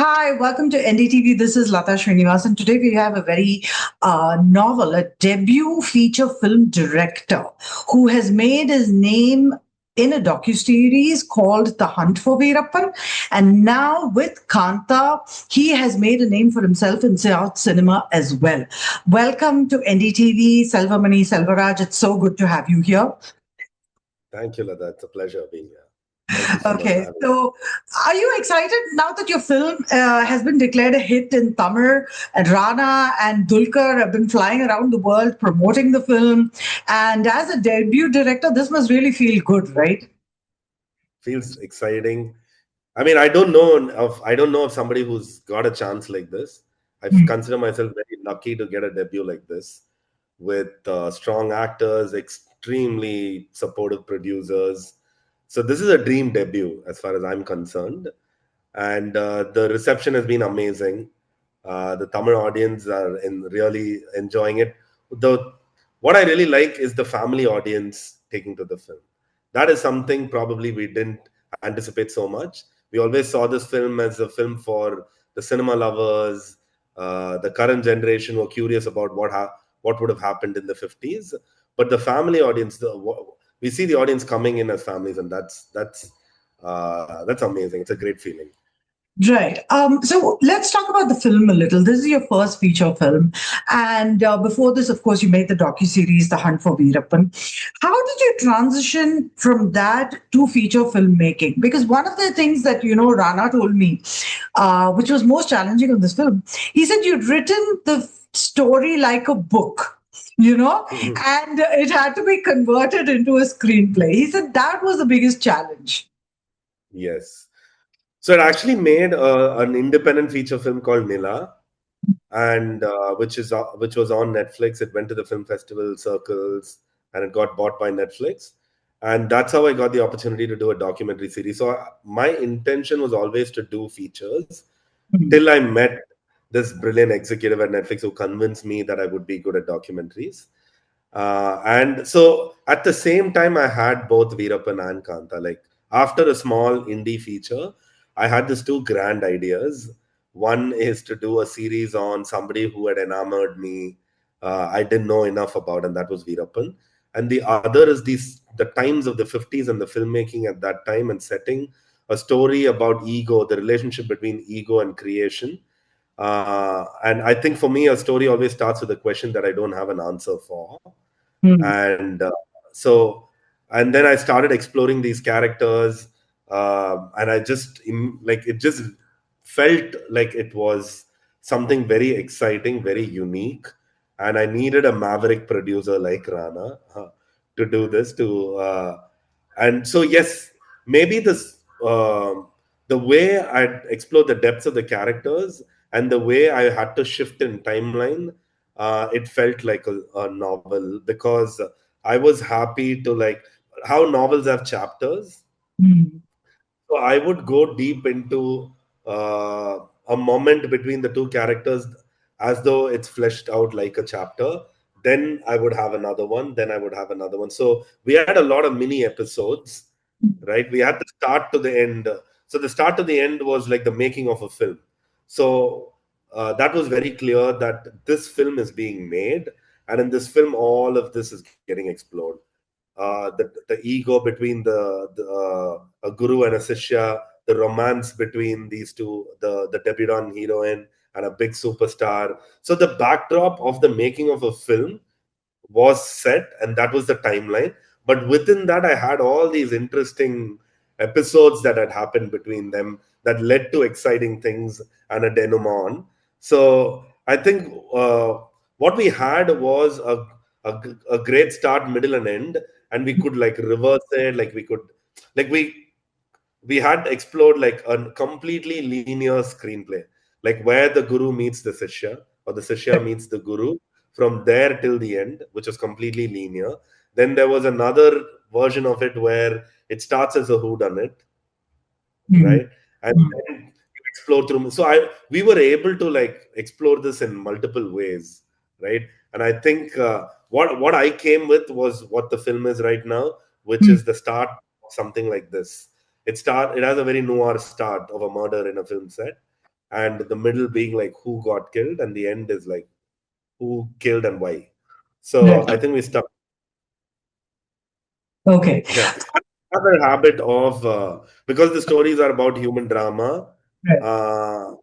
Hi, welcome to NDTV. This is Lata Srinivasan. Today we have a very novel, a debut feature film director who has made his name in a docu-series called The Hunt for Veerappan. And now with Kaantha, he has made a name for himself in South cinema as well. Welcome to NDTV, Selvamani Selvaraj. It's so good to have you here. Thank you, Lada. It's a pleasure being here. Thank you so much for Okay, having me. so are you excited now that your film has been declared a hit in Tamil and Rana and Dulquer have been flying around the world promoting the film? And as a debut director, this must really feel good, right? Feels exciting. I mean, I don't know of somebody who's got a chance like this. I consider myself very lucky to get a debut like this with strong actors, extremely supportive producers. So this is a dream debut as far as I'm concerned, and the reception has been amazing. The Tamil audience are really enjoying it. The What I really like is the family audience taking to the film. That is something probably we didn't anticipate so much. We always saw this film as a film for the cinema lovers. The current generation were curious about what would have happened in the 50s, but the family audience, we see the audience coming in as families, and that's amazing. It's a great feeling. Right. So let's talk about the film a little. This is your first feature film, and before this, of course, you made the docu-series "The Hunt for Veerappan." How did you transition from that to feature filmmaking? Because one of the things that Rana told me, which was most challenging on this film, he said you'd written the story like a book. And it had to be converted into a screenplay. He said that was the biggest challenge. Yes. So it actually made an independent feature film called Nila, and which was on Netflix. It went to the film festival circles, and it got bought by Netflix, and that's how I got the opportunity to do a documentary series. So my intention was always to do features till I met this brilliant executive at Netflix who convinced me that I would be good at documentaries. And so at the same time, I had both Veerapan and Kaantha. Like after a small indie feature, I had these two grand ideas. One is to do a series on somebody who had enamored me. I didn't know enough about, and that was Veerapan. And the other is the times of the 50s and the filmmaking at that time and setting a story about ego, the relationship between ego and creation. And I think for me, a story always starts with a question that I don't have an answer for. Hmm. And and then I started exploring these characters, and like it just felt like it was something very exciting, very unique, and I needed a maverick producer like Rana to do this. And so yes, maybe the way I explored the depths of the characters and the way I had to shift in timeline, it felt like a novel because I was happy to like how novels have chapters. Hmm. So I would go deep into a moment between the two characters as though it's fleshed out like a chapter. Then I would have another one. Then I would have another one. So we had a lot of mini episodes, right? We had the start to the end. So the start to the end was like the making of a film. So that was very clear that this film is being made, and in this film, all of this is getting explored. The ego between a guru and a sishya, the romance between these two, the debutante heroine and a big superstar. So the backdrop of the making of a film was set, and that was the timeline. But within that, I had all these interesting episodes that had happened between them that led to exciting things and a denouement. So I think what we had was a great start, middle, and end, and we could like reverse it. Like like we had explored like a completely linear screenplay, like where the guru meets the sishya or the sishya meets the guru from there till the end, which was completely linear. Then there was another version of it where it starts as a whodunit, Hmm. right? And then you explore through. So we were able to like explore this in multiple ways, right? And I think what I came with was what the film is right now, which Hmm. is the start of something like this. It has a very noir start of a murder in a film set, and the middle being like who got killed, and the end is like who killed and why. So Right. I think we stuck. Okay. Yeah, I have a habit of because the stories are about human drama, Right. uh,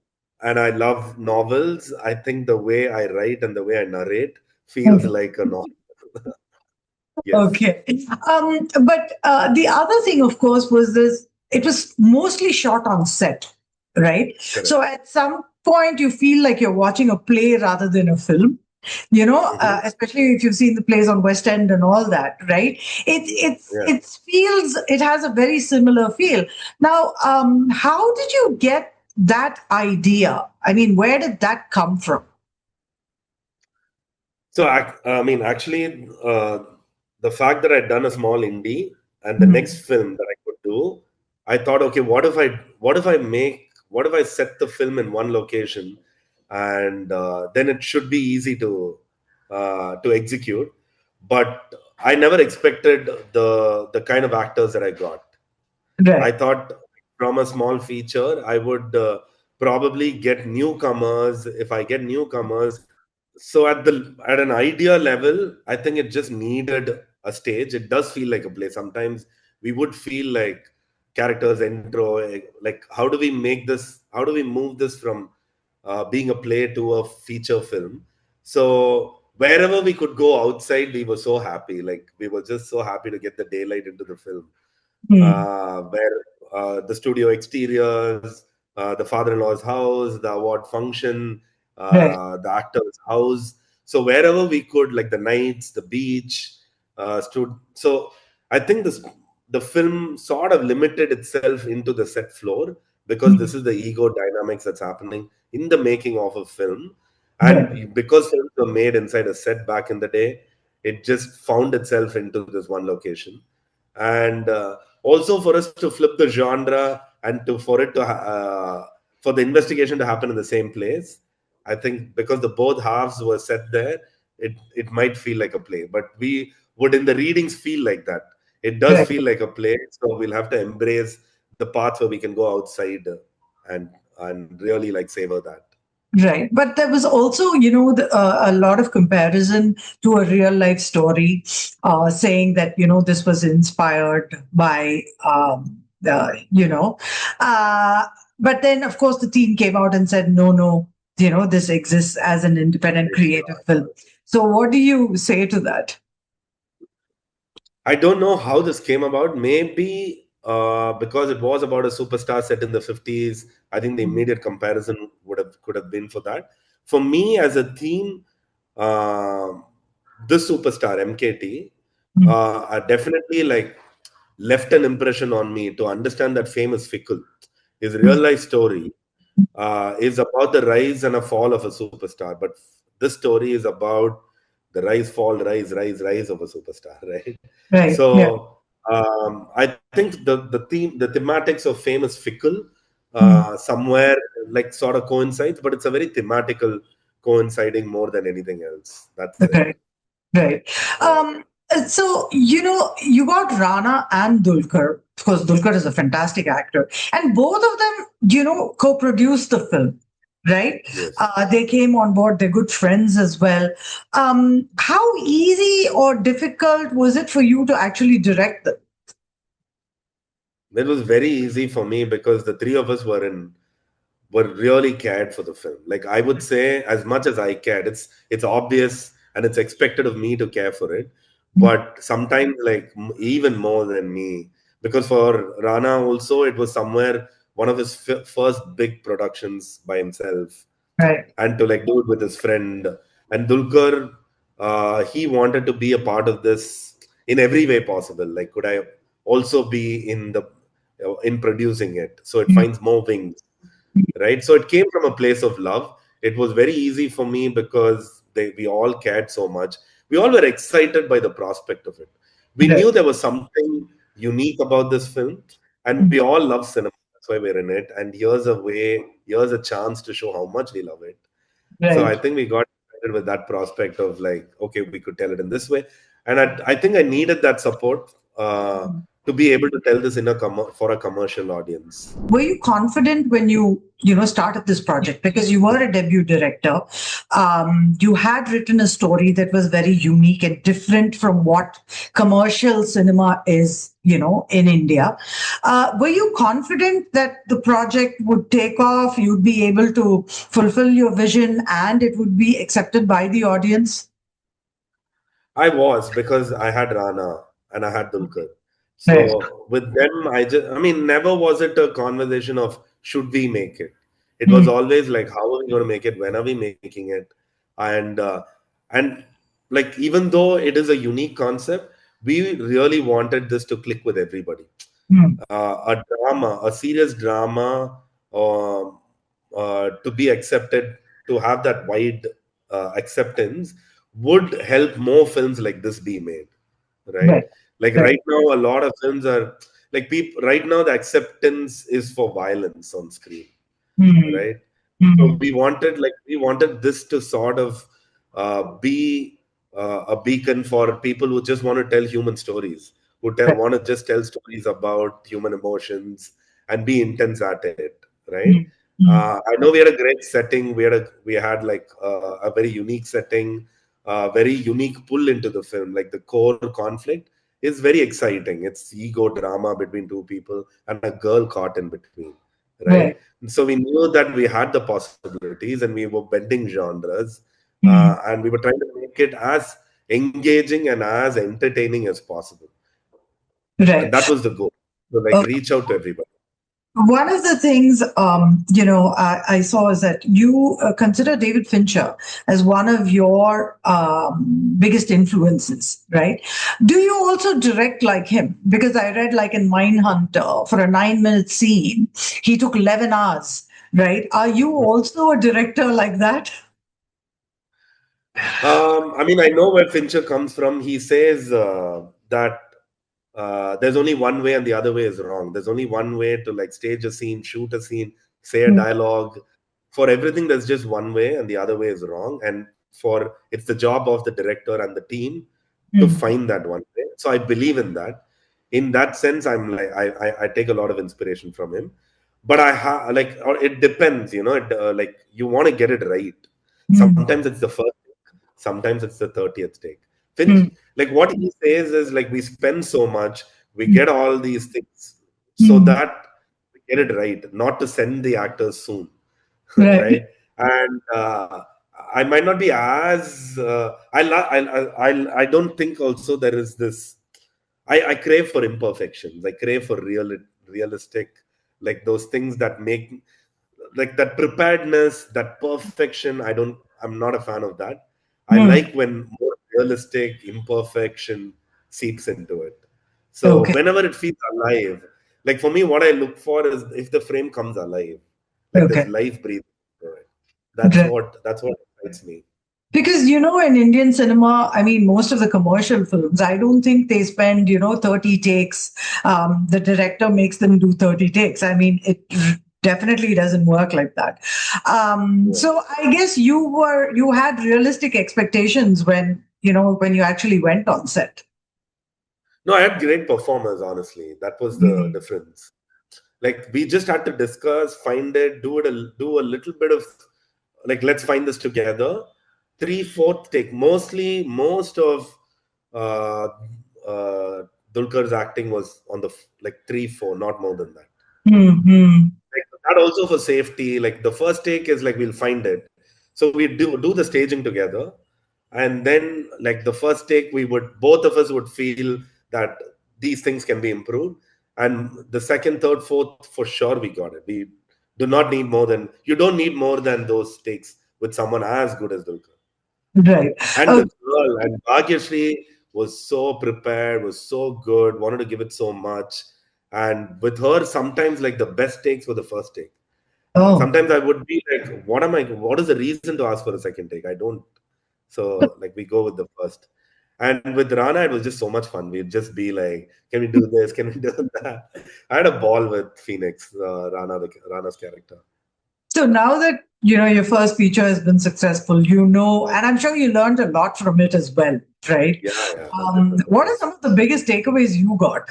and I love novels. I think the way I write and the way I narrate feels Okay. like a novel. Yes, Okay. But the other thing, of course, was this, it was mostly shot on set, right? correct. So at some point, you feel like you're watching a play rather than a film. Hmm. Especially if you've seen the plays on West End and all that, right? Yeah. It feels, it has a very similar feel. Now, how did you get that idea? I mean, where did that come from? So I mean, actually, the fact that I'd done a small indie and the Hmm. next film that I could do, I thought, okay, what if I set the film in one location, and then it should be easy to execute. But I never expected the kind of actors that I got. I Right. thought from a small feature, I would probably get newcomers. If I get newcomers, so at an idea level, I think it just needed a stage. It does feel like a play. Sometimes we would feel like characters intro, like how do we make this? How do we move this from being a play to a feature film? So wherever we could go outside, we were so happy. Like we were just so happy to get the daylight into the film, Hmm. where the studio exteriors, the father-in-law's house, the award function, Right. the actor's house. So wherever we could, like the nights, the beach, stood. So I think the film sort of limited itself into the set floor because this Hmm. is the ego dynamics that's happening in the making of a film. Right. And because films were made inside a set back in the day, it just found itself into this one location. And also for us to flip the genre and to for it to for the investigation to happen in the same place, I think because the both halves were set there, it might feel like a play, but we would in the readings feel like that. It does Right. feel like a play, so we'll have to embrace the parts where we can go outside and really like savor that. Right. But there was also, a lot of comparison to a real life story, saying that, this was inspired by, uh, but then, of course, the team came out and said, no, no, this exists as an independent It's creative not. film. So what do you say to that? I don't know how this came about. Maybe because it was about a superstar set in the 50s. I think the immediate comparison would have could have been for that. For me, as a theme, uh, this superstar MKT Mm. definitely like left an impression on me to understand that famous fickle. His real Mm. life story is about the rise and a fall of a superstar, but this story is about the rise, fall, rise of a superstar, right? Right. Yeah. So I think the thematics of famous fickle Mm. somewhere like sort of coincides, but it's a very thematical coinciding more than anything else. That's it. Right. Right. Yeah. So, you got Rana and Dulquer. Of course, Dulquer is a fantastic actor. And both of them, co produced the film, right? Yes. They came on board, they're good friends as well. How easy or difficult was it for you to actually direct them? It was very easy for me because the three of us were really cared for the film. Like I would say, as much as I cared, it's obvious and it's expected of me to care for it. But sometimes, like even more than me, because for Rana also, it was somewhere one of his first big productions by himself, Right. and to like do it with his friend. And Dulquer, he wanted to be a part of this in every way possible. Like, could I also be in the in producing it so it finds more wings, right? So it came from a place of love. It was very easy for me because we all cared so much. We all were excited by the prospect of it. We knew Right. there was something unique about this film, and we all love cinema. That's why we're in it. And here's a chance to show how much we love it. So I Right. think we got excited with that prospect of like, okay, we could tell it in this way. And I think I needed that support to be able to tell this in for a commercial audience. Were you confident when you started this project, because you were a debut director? You had written a story that was very unique and different from what commercial cinema is, in India. Were you confident that the project would take off, you'd be able to fulfill your vision, and it would be accepted by the audience? I was, because I had Rana and I had Okay. Dulquer. Right. So with them, I mean, never was it a conversation of should we make it. It was Mm, always like, how are we going to make it? When are we making it? And like, even though it is a unique concept, we really wanted this to click with everybody. mm, A drama, a serious drama, um, to be accepted, to have that wide acceptance, would help more films like this be made, right? right. Like Right. right now, a lot of films are like people. Right now, the acceptance is for violence on screen, Mm, right? So mm, we wanted this to sort of be a beacon for people who just want to tell human stories, who right. want to just tell stories about human emotions and be intense at it, right? Mm, mm, I know we had a great setting. We had like a very unique setting, very unique pull into the film. Like the core conflict is very exciting. It's ego drama between two people and a girl caught in between, right? right. And so we knew that we had the possibilities and we were bending genres, Mm, and we were trying to make it as engaging and as entertaining as possible. And right. that was the goal. So like reach out to everybody. One of the things, I saw is that you consider David Fincher as one of your biggest influences, right? Do you also direct like him? Because I read, like in Mindhunter, for a 9-minute scene, he took 11 hours, right? Are you also a director like that? I mean, I know where Fincher comes from. He says that there's only one way and the other way is wrong. There's only one way to like stage a scene, shoot a scene, say a Mm, dialogue. For everything, there's just one way and the other way is wrong. And for it's the job of the director and the team to mm, find that one way. So I believe in that. In that sense, I'm like I take a lot of inspiration from him. But like, or it depends, like you want to get it right. mm, Sometimes it's the first take, sometimes it's the 30th take. Finch, mm, like what he says is like we spend so much, we mm, get all these things so mm. that we get it right, not to send the actors soon, Right. right? And I might not be as I don't think also there is this. I crave for imperfections. I crave for realistic, like those things that make, like that preparedness, that perfection. I'm not a fan of that. I Mm. like when more realistic imperfection seeps into it. So Okay. whenever it feels alive, like for me, what I look for is if the frame comes alive, like there's Okay. life breathing into it. Right. That's what excites me. Because, in Indian cinema, I mean, most of the commercial films, I don't think they spend, 30 takes. The director makes them do 30 takes. I mean, it definitely doesn't work like that. Yeah. So I guess you had realistic expectations when you actually went on set. No, I had great performers, honestly. That was the Mm, difference. Like we just had to discuss, find it, do a little bit of like let's find this together. Three fourth take. Most of uh, uh, Dulquer's acting was on the like 3-4, not more than that. mm, mm, Like that also for safety. Like the first take is like we'll find it. So we do the staging together, and then like the first take we would both of us would feel that these things can be improved, and the second, third, fourth for sure we got it. We do not need more than you don't need more than those takes with someone as good as Dulquer. right. And the Oh, girl and Bhagyashri was so prepared, was so good, wanted to give it so much. And with her, sometimes like the best takes were the first take. oh. Sometimes I would be like, what is the reason to ask for a second take? I don't. So like we go with the first. And with Rana, it was just so much fun. We'd just be like, can we do this? Can we do that? I had a ball with Phoenix, Rana's character. So now that your first feature has been successful, and I'm sure you learned a lot from it as well, right? Yeah, yeah, 100%. What are some of the biggest takeaways you got?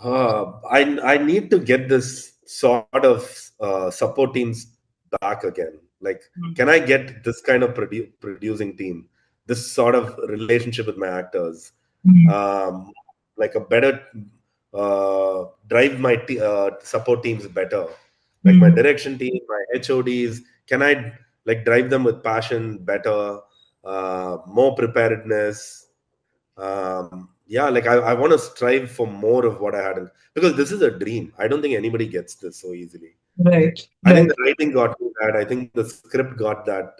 I need to get this sort of support teams back again. Like, can I get this kind of producing team, this sort of relationship with my actors, Mm, um, like a better drive my support teams better, like my mm. direction team, my HODs. Can I like drive them with passion better, more preparedness? Yeah, like I want to strive for more of what I had because this is a dream. I don't think anybody gets this so easily. Right, I think right. the writing got me that. I think the script got that.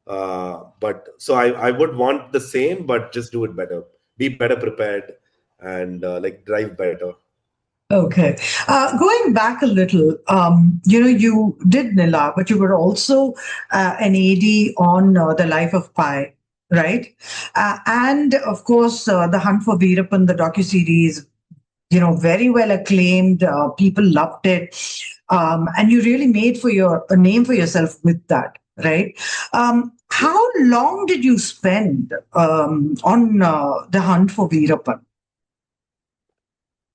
But so I would want the same, but just do it better. Be better prepared and like drive better. Okay. Going back a little, you did Nila, but you were also an AD on The Life of Pi, right? And of course, The Hunt for Veerapan, the docu-series, very well acclaimed. People loved it. And you really made for a name for yourself with that, right? How long did you spend on The Hunt for Veerapan?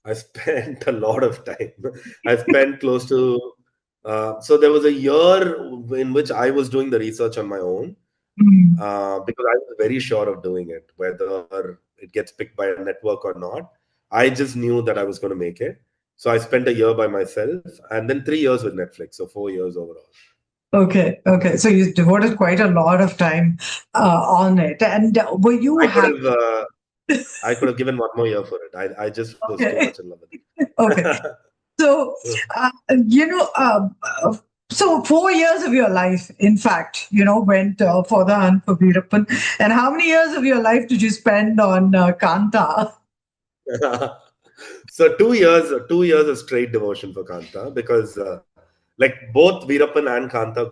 I spent a lot of time. I spent close to, so there was a year in which I was doing the research on my own Mm. because I was very sure of doing it, whether it gets picked by a network or not. I just knew that I was going to make it. So I spent a year by myself and then 3 years with Netflix. So 4 years overall. Okay, okay. So you devoted quite a lot of time on it. And were you I could happy? have, I could have given 1 more year for it. I just was too much Okay, in love with okay. it. So, uh, you know, uh, so 4 years of your life, in fact, went for the hunt for Veerappan. And how many years of your life did you spend on Kaantha? So 2 years of straight devotion for Kanta because like both Veerapan and Kanta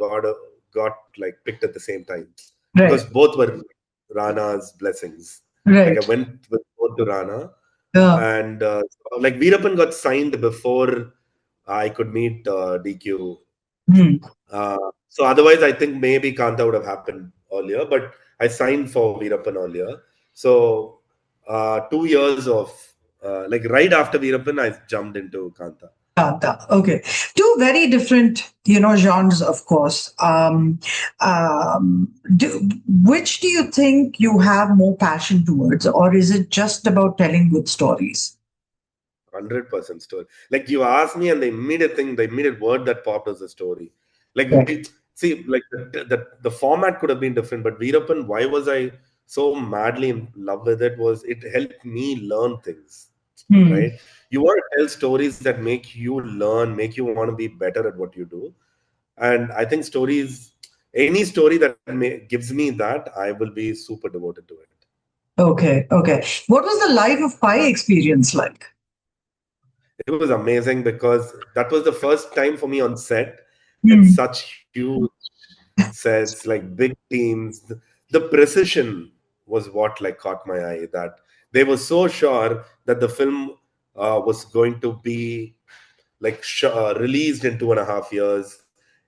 got like picked at the same time because Right, both were Rana's blessings. Like I right. went with both to Rana Yeah. and so, like Veerapan got signed before I could meet DQ. Hmm. So otherwise, I think maybe Kanta would have happened earlier, but I signed for Veerapan earlier. So 2 years of like right after Veerapan, I jumped into Kanta. Kaantha. Okay. Two very different, genres, of course. Which do you think you have more passion towards, or is it just about telling good stories? 100% story. Like you asked me, and the immediate word that popped was a story. Like Right. we see, like the format could have been different, but Veerapan, why was I so madly in love with it? Was it helped me learn things, Hmm. right? You want to tell stories that make you learn, make you want to be better at what you do, and I think stories, any story that gives me that, I will be super devoted to it. Okay. Okay. What was the Life of Pi experience like? It was amazing because that was the first time for me on set with Hmm. such huge sets, like big teams. The precision was what like caught my eye. That they were so sure that the film was going to be like released in 2.5 years,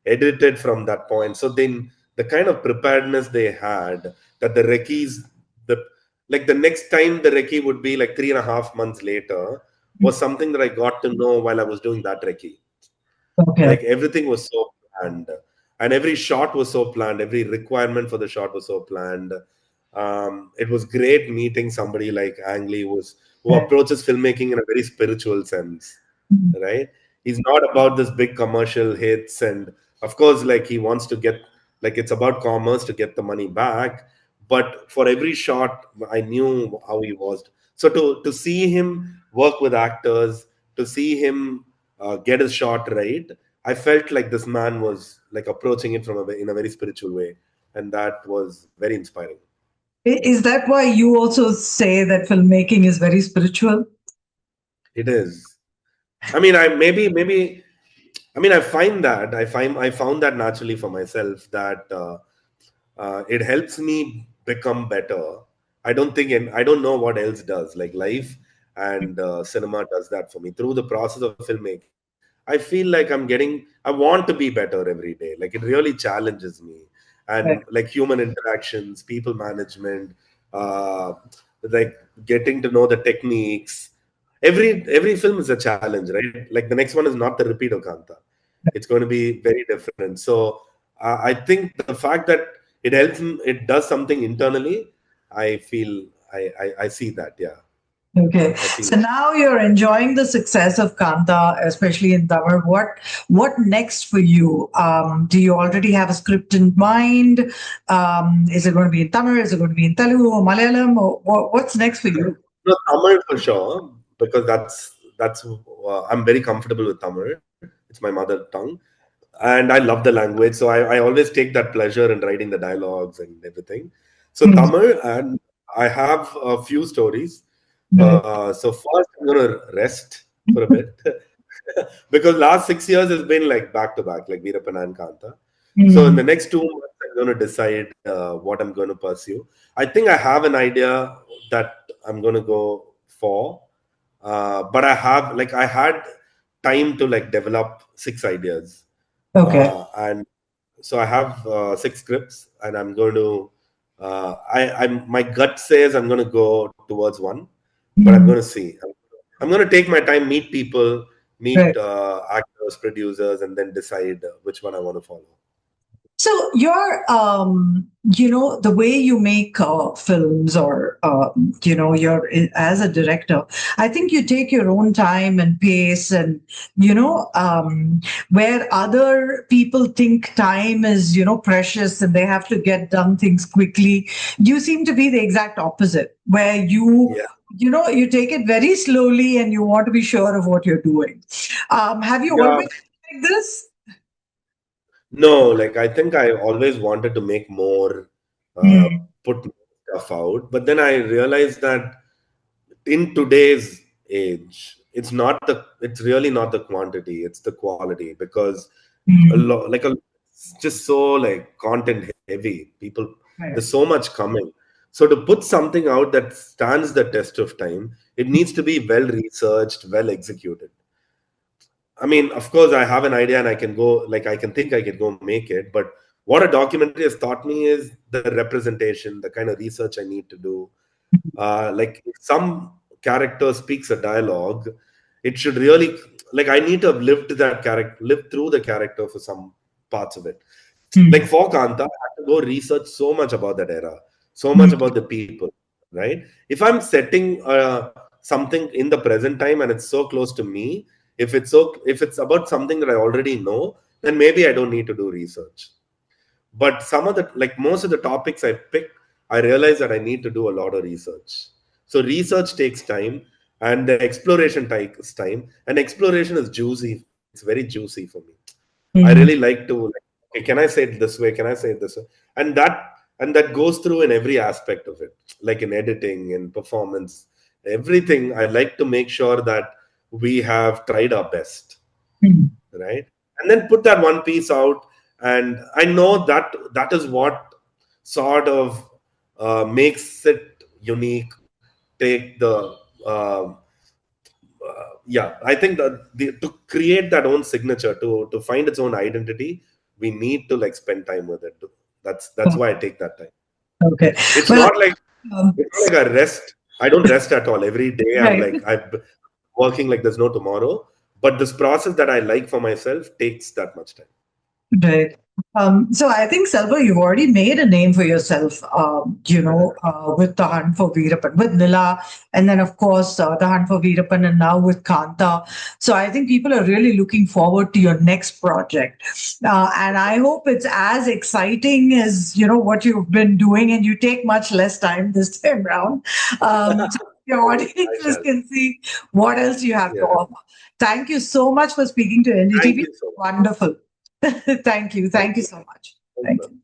edited from that point. So then the kind of preparedness they had that the recce's the like the next time the recce would be like 3.5 months later was something that I got to know while I was doing that recce. Okay. Like everything was so planned, and every shot was so planned. Every requirement for the shot was so planned. It was great meeting somebody like Ang Lee, who approaches filmmaking in a very spiritual sense, right? He's not about this big commercial hits, and of course, like he wants to get, like it's about commerce to get the money back. But for every shot, I knew how he was. So to see him work with actors, to see him get his shot right, I felt like this man was like approaching it in a very spiritual way, and that was very inspiring. Is that why you also say that filmmaking is very spiritual? It is. I mean, maybe I mean, I found that naturally for myself that it helps me become better. I don't know what else does. Like life and cinema does that for me through the process of filmmaking. I feel like I want to be better every day. Like it really challenges me, and Right. like human interactions, people management, like getting to know the techniques, every film is a challenge, right? Like the next one is not the repeat of Kantha. It's going to be very different. So I think the fact that it helps, it does something internally. I feel I see that. Yeah, Okay. I feel So that. now you're enjoying the success of Kantha, especially in Tamil. What next for you? Do you already have a script in mind? Is it going to be in Tamil? Is it going to be in Telugu or Malayalam? Or what's next for you? No, Tamil for sure, because that's I'm very comfortable with Tamil. It's my mother tongue, and I love the language, so I always take that pleasure in writing the dialogues and everything. So Hmm. Tamil, and I have a few stories. Right. So first, I'm gonna rest for a bit because last 6 years has been like back to back, like Veerapan and Kaantha. So in Hmm. the next 2 months, I'm going to decide what I'm going to pursue. I think I have an idea that I'm going to go for, but I had time to like develop 6 ideas, Okay. and so I have 6 scripts, and I'm going to. I'm my gut says I'm going to go towards one, but I'm going Hmm. to see. I'm going to take my time, meet people, meet Right. actors, producers, and then decide which one I want to follow. So the way you make films, or you're as a director, I think you take your own time and pace, and where other people think time is precious and they have to get done things quickly, you seem to be the exact opposite, where you Yeah, you take it very slowly and you want to be sure of what you're doing. Have you yeah. always been like this? No, like I think I always wanted to make more, uh, Hmm. put more stuff out, but then I realized that in today's age, it's really not the quantity, it's the quality, because Hmm. it's just so like content heavy. People, there's Right. so much coming. So to put something out that stands the test of time, it needs to be well researched, well executed. I mean, of course, I have an idea and I can go, like, I can think I can go make it. But what a documentary has taught me is the representation, the kind of research I need to do. Like, if some character speaks a dialogue, it should really, like, I need to have lived that character, lived through the character for some parts of it. Like, Hmm. for Kanta, I had to go research so much about that era, so much Hmm. about the people, right? If I'm setting something in the present time and it's so close to me, if it's about something that I already know, then maybe I don't need to do research. But some of the, like most of the topics I pick, I realize that I need to do a lot of research. So research takes time, and the exploration takes time, and exploration is juicy. It's very juicy for me. I really Hmm. like to, like, okay, can I say it this way? Can I say it this way? And that goes through in every aspect of it, like in editing and performance, everything. I like to make sure that we have tried our best, Hmm. right? And then put that one piece out, and I know that that is what sort of makes it unique. Take the yeah, I think that to create that own signature, to find its own identity, we need to like spend time with it. That's why I take that time. Okay. It's Well, not like um, it's not like I rest. I don't rest at all. Every day right. I'm working like there's no tomorrow. But this process that I like for myself takes that much time. Right. So I think, Selva, you've already made a name for yourself, with The Hunt for Veerapan, with Nila, and then, of course, The Hunt for Veerapan, and now with Kaantha. So I think people are really looking forward to your next project. And I hope it's as exciting as, what you've been doing, and you take much less time this time around. So your I audiences shall. can see what else you have to Yeah. offer. Thank you so much for speaking to Thank NDTV. you so much. Wonderful. Thank you. Thank Thank you you. so much. Thank Thank you. you.